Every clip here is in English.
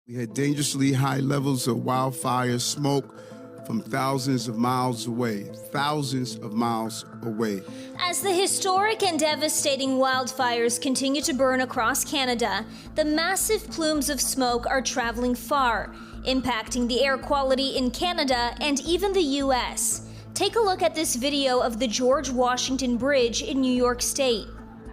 We had dangerously high levels of wildfire smoke from thousands of miles away. As the historic and devastating wildfires continue to burn across Canada, the massive plumes of smoke are traveling far, impacting the air quality in Canada and even the US. Take a look at this video of the George Washington Bridge in New York State.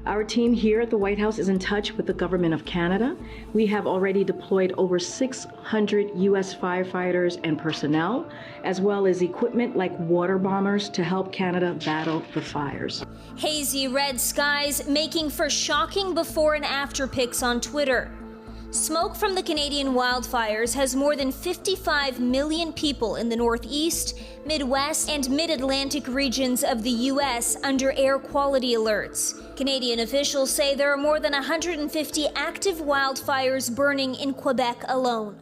Our team here at the White House is in touch with the Government of Canada. We have already deployed over 600 U.S. firefighters and personnel, as well as equipment like water bombers to help Canada battle the fires. Hazy red skies making for shocking before and after pics on Twitter. Smoke from the Canadian wildfires has more than 55 million people in the Northeast, Midwest, and Mid-Atlantic regions of the U.S. under air quality alerts. Canadian officials say there are more than 150 active wildfires burning in Quebec alone.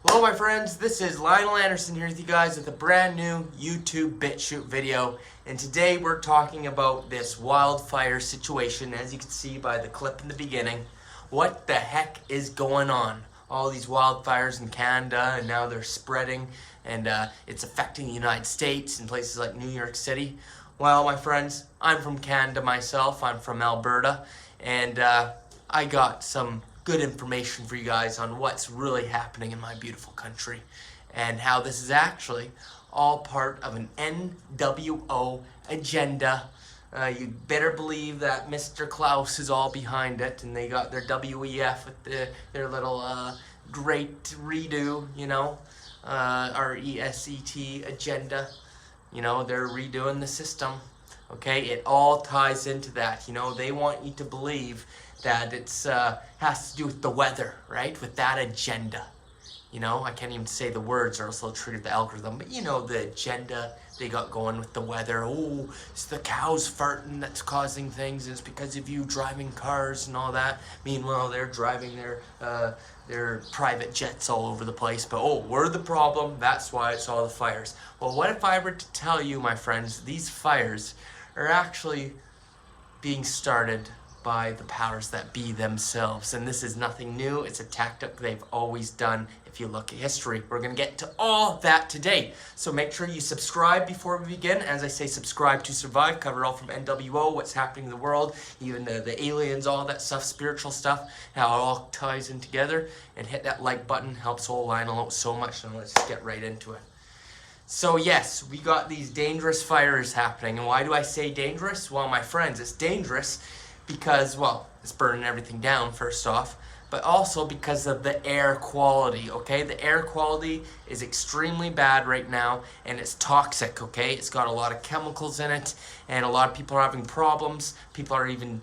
Hello my friends, this is Linol Anderson here with you guys with a brand new YouTube BitChute video. And today we're talking about this wildfire situation, as you can see by the clip in the beginning. What the heck is going on? All these wildfires in Canada, and now they're spreading, and it's affecting the United States in places like New York City. Well, my friends, I'm from Canada myself. I'm from Alberta, and I got some good information for you guys on what's really happening in my beautiful country, and how this is actually all part of an NWO agenda. You better believe that Mr. Klaus is all behind it, and they got their WEF with their little great redo, you know, RESET agenda. You know, they're redoing the system, okay? It all ties into that, you know. They want you to believe that it's has to do with the weather, right? With that agenda. You know, I can't even say the words or else they'll trigger the algorithm. But you know the agenda they got going with the weather. Oh, it's the cows farting that's causing things. It's because of you driving cars and all that. Meanwhile, they're driving their private jets all over the place. But oh, we're the problem. That's why it's all the fires. Well, what if I were to tell you, my friends, these fires are actually being started by the powers that be themselves. And this is nothing new. It's a tactic they've always done. If you look at history, we're going to get to all that today. So make sure you subscribe before we begin. As I say, subscribe to survive. Cover all from NWO, what's happening in the world, even the aliens, all that stuff, spiritual stuff, how it all ties in together. And hit that like button. Helps old Lionel out so much. And let's get right into it. So yes, we got these dangerous fires happening. And why do I say dangerous? Well, my friends, it's dangerous because, well, it's burning everything down first off, but also because of the air quality, okay? The air quality is extremely bad right now, and it's toxic, okay? It's got a lot of chemicals in it, and a lot of people are having problems. People are even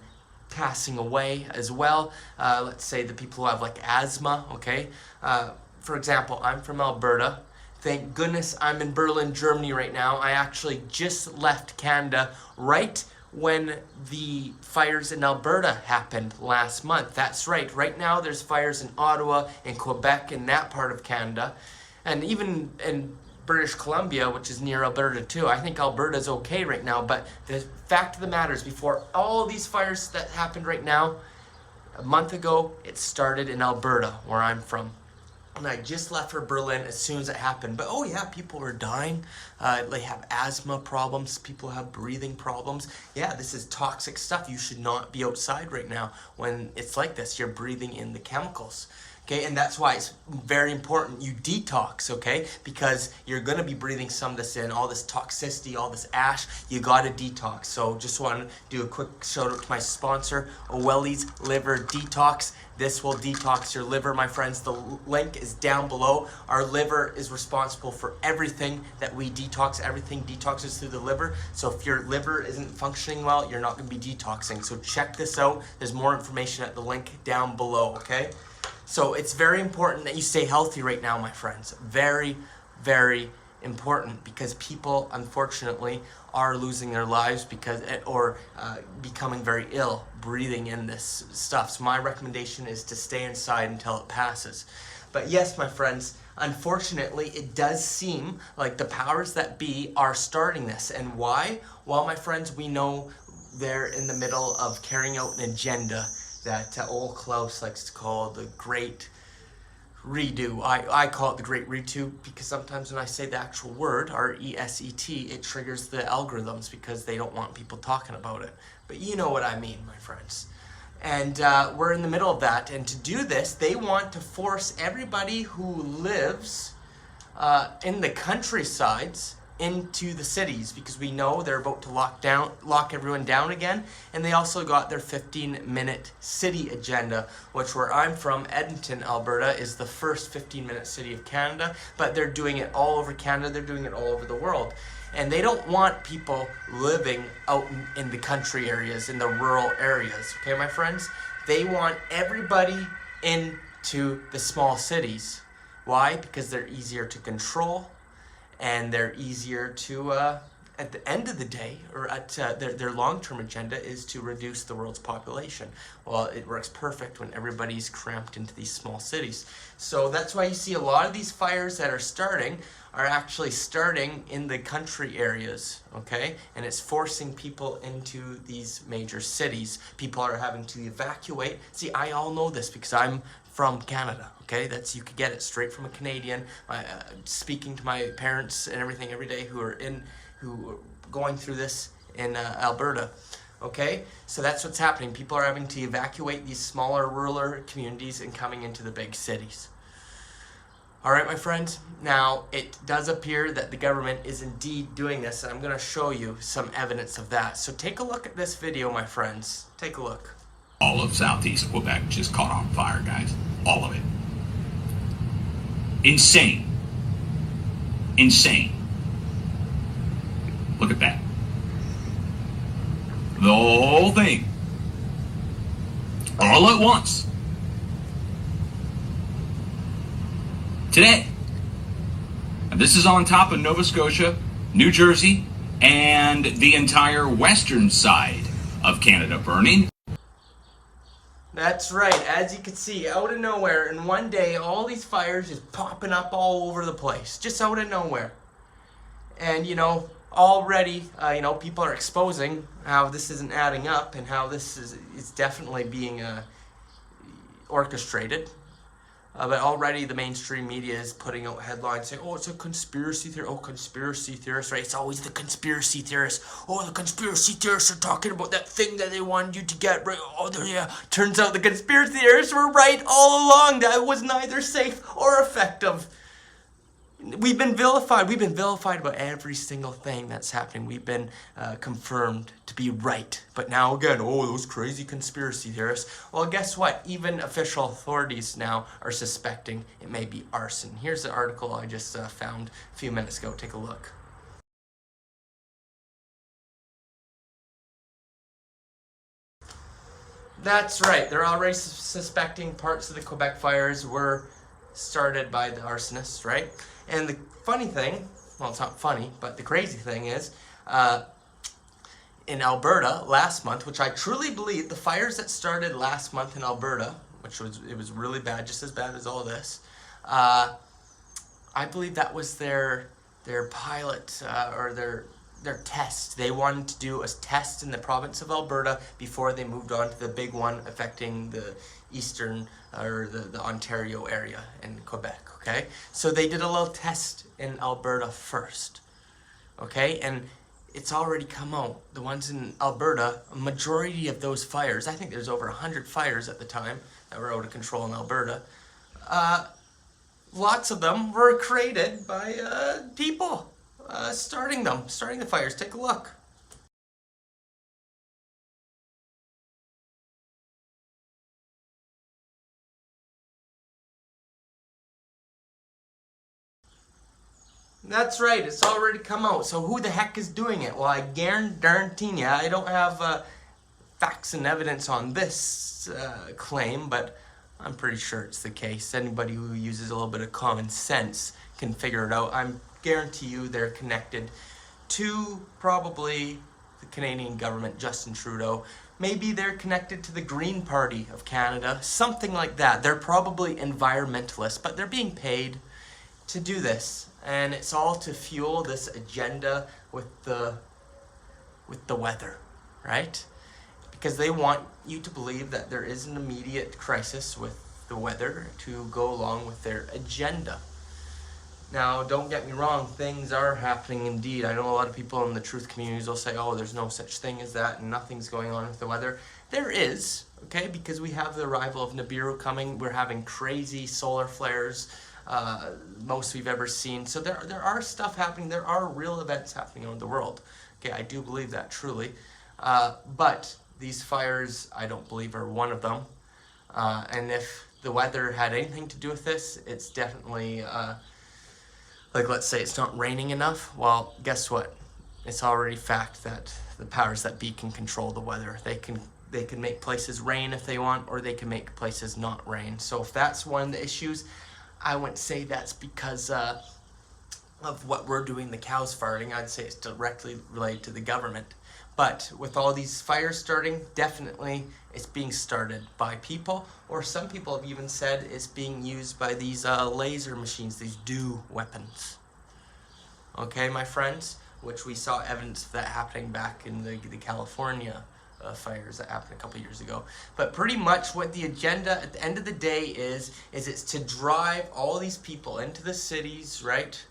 passing away as well. Let's say the people who have like asthma, okay? For example, I'm from Alberta. Thank goodness I'm in Berlin, Germany right now. I actually just left Canada right when the fires in Alberta happened last month. That's right. Right now there's fires in Ottawa and Quebec in that part of Canada. And even in British Columbia, which is near Alberta too. I think Alberta's okay right now. But the fact of the matter is, before all these fires that happened right now, a month ago, it started in Alberta, where I'm from. And I just left for Berlin as soon as it happened. But oh yeah, people are dying. They have asthma problems. People have breathing problems. Yeah, this is toxic stuff. You should not be outside right now when it's like this. You're breathing in the chemicals. Okay, and that's why it's very important you detox, okay? Because you're gonna be breathing some of this in, all this toxicity, all this ash, you gotta detox. So just want to do a quick shout out to my sponsor, OWELLI's Liver Detox. This will detox your liver, my friends. The link is down below. Our liver is responsible for everything that we detox. Everything detoxes through the liver. So if your liver isn't functioning well, you're not gonna be detoxing. So check this out. There's more information at the link down below, okay? So it's very important that you stay healthy right now, my friends. Very, very important, because people, unfortunately, are losing their lives because, or becoming very ill breathing in this stuff. So my recommendation is to stay inside until it passes. But yes, my friends, unfortunately, it does seem like the powers that be are starting this. And why? Well, my friends, we know they're in the middle of carrying out an agenda that old Klaus likes to call the Great redo. I call it the Great Redo because sometimes when I say the actual word, R-E-S-E-T, it triggers the algorithms because they don't want people talking about it. But you know what I mean, my friends. And we're in the middle of that. And to do this, they want to force everybody who lives in the countrysides into the cities, because we know they're about to lock everyone down again. And they also got their 15-minute city agenda, which where I'm from, Edmonton, Alberta, is the first 15-minute city of Canada, but they're doing it all over Canada, they're doing it all over the world. And they don't want people living out in the country areas, in the rural areas, okay, my friends? They want everybody into the small cities. Why? Because they're easier to control, and they're easier to, at the end of the day, or at their long-term agenda is to reduce the world's population. Well, it works perfect when everybody's cramped into these small cities. So that's why you see a lot of these fires that are starting are actually starting in the country areas, okay? And it's forcing people into these major cities. People are having to evacuate. See, I all know this because I'm from Canada, okay? You could get it straight from a Canadian. Speaking to my parents and everything every day who are going through this in Alberta, okay? So that's what's happening. People are having to evacuate these smaller rural communities and coming into the big cities. All right, my friends, now it does appear that the government is indeed doing this, and I'm going to show you some evidence of that. So take a look at this video, my friends. Take a look. All of southeast Quebec just caught on fire, guys. All of it. Insane. Insane. Look at that. The whole thing. All at once. Today. And this is on top of Nova Scotia, New Jersey, and the entire western side of Canada burning. That's right, as you can see, out of nowhere, in one day, all these fires just popping up all over the place, just out of nowhere. And, you know, already, people are exposing how this isn't adding up and how this is definitely being orchestrated. But already the mainstream media is putting out headlines saying, oh, it's a conspiracy theory. Oh, conspiracy theorists, right? It's always the conspiracy theorists. Oh, the conspiracy theorists are talking about that thing that they wanted you to get, right? Oh, yeah. Turns out the conspiracy theorists were right all along. That was neither safe or effective. We've been vilified. We've been vilified about every single thing that's happening. We've been confirmed to be right. But now again, oh, those crazy conspiracy theorists. Well, guess what? Even official authorities now are suspecting it may be arson. Here's the article I just found a few minutes ago. Take a look. That's right. They're already suspecting parts of the Quebec fires were started by the arsonists, right? And the funny thing, well, it's not funny, but the crazy thing is, in Alberta last month, which I truly believe the fires that started last month in Alberta, it was really bad, just as bad as all this, I believe that was their pilot or their test. They wanted to do a test in the province of Alberta before they moved on to the big one affecting the eastern or the Ontario area in Quebec, okay? So they did a little test in Alberta first, okay? And it's already come out. The ones in Alberta, a majority of those fires, I think there's over 100 fires at the time that were out of control in Alberta. Lots of them were created by people starting the fires. Take a look. That's right, it's already come out. So who the heck is doing it? Well, I guarantee you, I don't have facts and evidence on this claim, but I'm pretty sure it's the case. Anybody who uses a little bit of common sense can figure it out. I guarantee you they're connected to probably the Canadian government, Justin Trudeau. Maybe they're connected to the Green Party of Canada, something like that. They're probably environmentalists, but they're being paid to do this. And it's all to fuel this agenda with the weather, right? Because they want you to believe that there is an immediate crisis with the weather to go along with their agenda. Now, don't get me wrong, things are happening indeed. I know a lot of people in the truth communities will say, oh, there's no such thing as that and nothing's going on with the weather. There is, okay, because we have the arrival of Nibiru coming. We're having crazy solar flares, most we've ever seen. So there are stuff happening. There are real events happening around the world. Okay, I do believe that truly. But these fires, I don't believe, are one of them. And if the weather had anything to do with this, it's definitely... like, let's say it's not raining enough. Well, guess what? It's already fact that the powers that be can control the weather. They can make places rain if they want, or they can make places not rain. So if that's one of the issues, I wouldn't say that's because of what we're doing, the cows farting. I'd say it's directly related to the government. But with all these fires starting, definitely it's being started by people, or some people have even said it's being used by these laser machines, these DEW weapons. Okay, my friends, which we saw evidence of that happening back in the California fires that happened a couple years ago. But pretty much what the agenda at the end of the day is it's to drive all these people into the cities, right?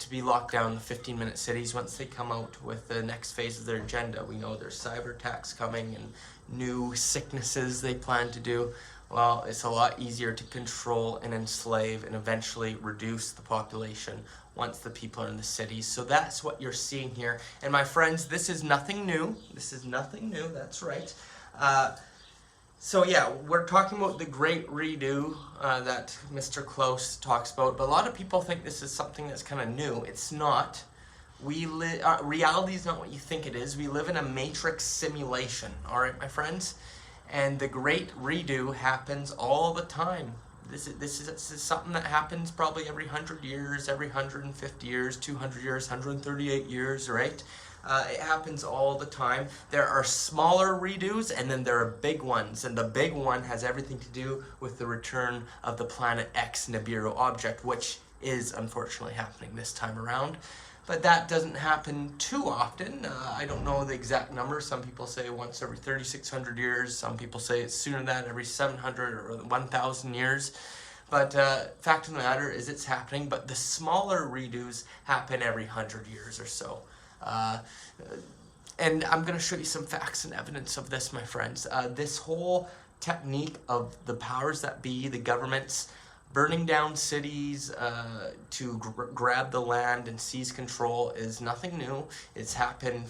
To be locked down, the 15-minute cities. Once they come out with the next phase of their agenda, we know there's cyber attacks coming and new sicknesses they plan to do. Well, it's a lot easier to control and enslave and eventually reduce the population once the people are in the cities. So that's what you're seeing here. And my friends, this is nothing new. This is nothing new, that's right. So yeah, we're talking about the Great Redo that Mr. Close talks about, but a lot of people think this is something that's kind of new. It's not. Reality is not what you think it is. We live in a matrix simulation, all right, my friends? And the Great Redo happens all the time. This is something that happens probably every 100 years, every 150 years, 200 years, 138 years, right? It happens all the time. There are smaller redos, and then there are big ones. And the big one has everything to do with the return of the Planet X Nibiru object, which is unfortunately happening this time around. But that doesn't happen too often. I don't know the exact number. Some people say once every 3,600 years. Some people say it's sooner than that, every 700 or 1,000 years. But fact of the matter is it's happening. But the smaller redos happen every 100 years or so. And I'm going to show you some facts and evidence of this, my friends. This whole technique of the powers that be, the governments, burning down cities to grab the land and seize control is nothing new. It's happened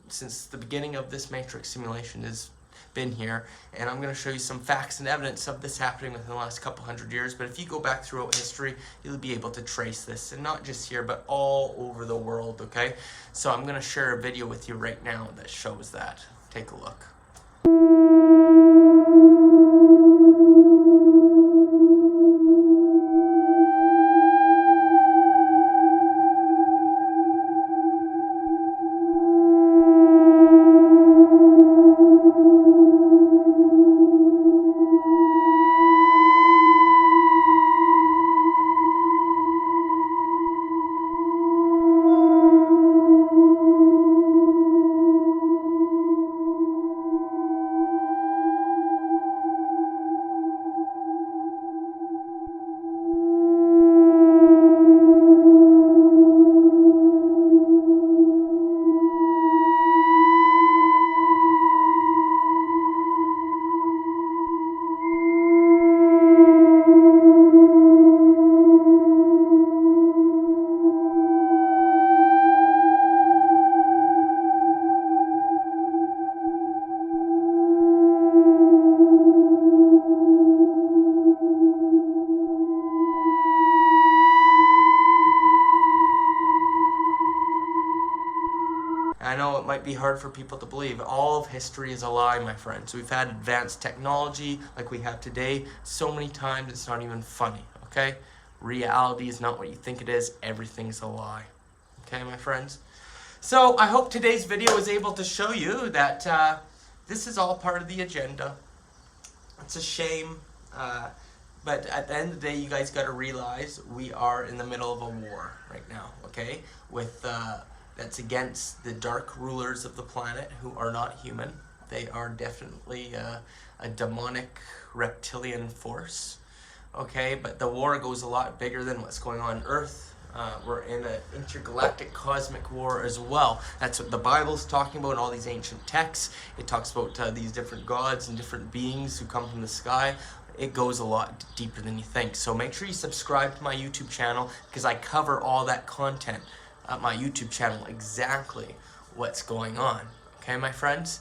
since the beginning of this matrix simulation has been here, and I'm going to show you some facts and evidence of this happening within the last couple hundred years. But if you go back throughout history, you'll be able to trace this, and not just here, but all over the world, okay? So I'm going to share a video with you right now that shows that. Take a look. I know it might be hard for people to believe. All of history is a lie, my friends. We've had advanced technology like we have today so many times it's not even funny, okay? Reality is not what you think it is. Everything's a lie. Okay, my friends? So I hope today's video was able to show you that this is all part of the agenda. It's a shame, but at the end of the day, you guys got to realize we are in the middle of a war right now, okay? With that's against the dark rulers of the planet who are not human. They are definitely a demonic reptilian force. Okay, but the war goes a lot bigger than what's going on Earth. We're in an intergalactic cosmic war as well. That's what the Bible's talking about in all these ancient texts. It talks about these different gods and different beings who come from the sky. It goes a lot deeper than you think. So make sure you subscribe to my YouTube channel, because I cover all that content at my YouTube channel, exactly what's going on. Okay, my friends?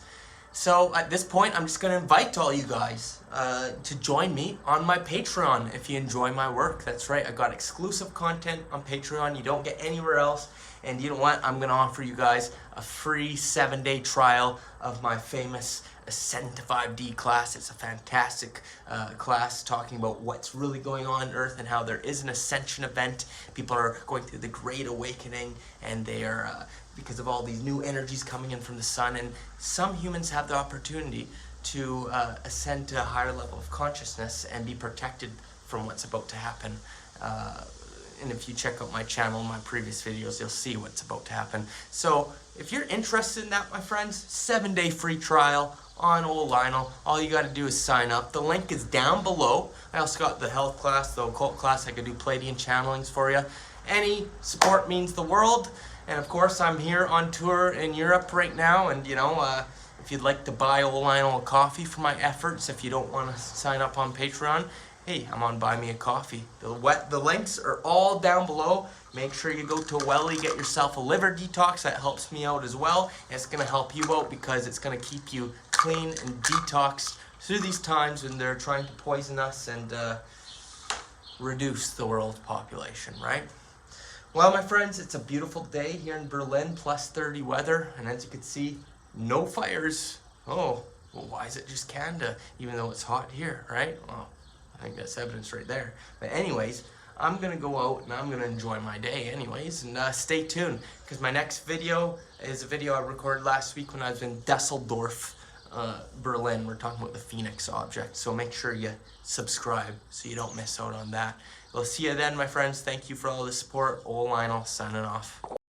So at this point, I'm just going to invite all you guys to join me on my Patreon if you enjoy my work. That's right, I got exclusive content on Patreon you don't get anywhere else. And you know what? I'm going to offer you guys a free 7-day trial of my famous Ascend to 5D class. It's a fantastic class talking about what's really going on Earth and how there is an ascension event. People are going through the Great Awakening, and they are because of all these new energies coming in from the sun, and some humans have the opportunity to ascend to a higher level of consciousness and be protected from what's about to happen. And if you check out my channel, my previous videos, you'll see what's about to happen. So if you're interested in that, my friends, 7-day free trial on Old Linol. All you got to do is sign up. The link is down below. I also got the health class, the occult class. I could do Pleiadian channelings for you. Any support means the world. And of course, I'm here on tour in Europe right now. And you know, if you'd like to buy Old Linol a coffee for my efforts, if you don't want to sign up on Patreon, hey, I'm on Buy Me a Coffee. The links are all down below. Make sure you go to OWELLI, get yourself a liver detox. That helps me out as well. And it's going to help you out because it's going to keep you clean and detoxed through these times when they're trying to poison us and reduce the world population, right? Well, my friends, it's a beautiful day here in Berlin, plus 30 weather. And as you can see, no fires. Oh, well, why is it just Canada, even though it's hot here, right? Well, I think that's evidence right there. But anyways, I'm going to go out and I'm going to enjoy my day anyways. And stay tuned, because my next video is a video I recorded last week when I was in Dusseldorf, Berlin. We're talking about the Phoenix object. So make sure you subscribe so you don't miss out on that. We'll see you then, my friends. Thank you for all the support. Old Linol signing off.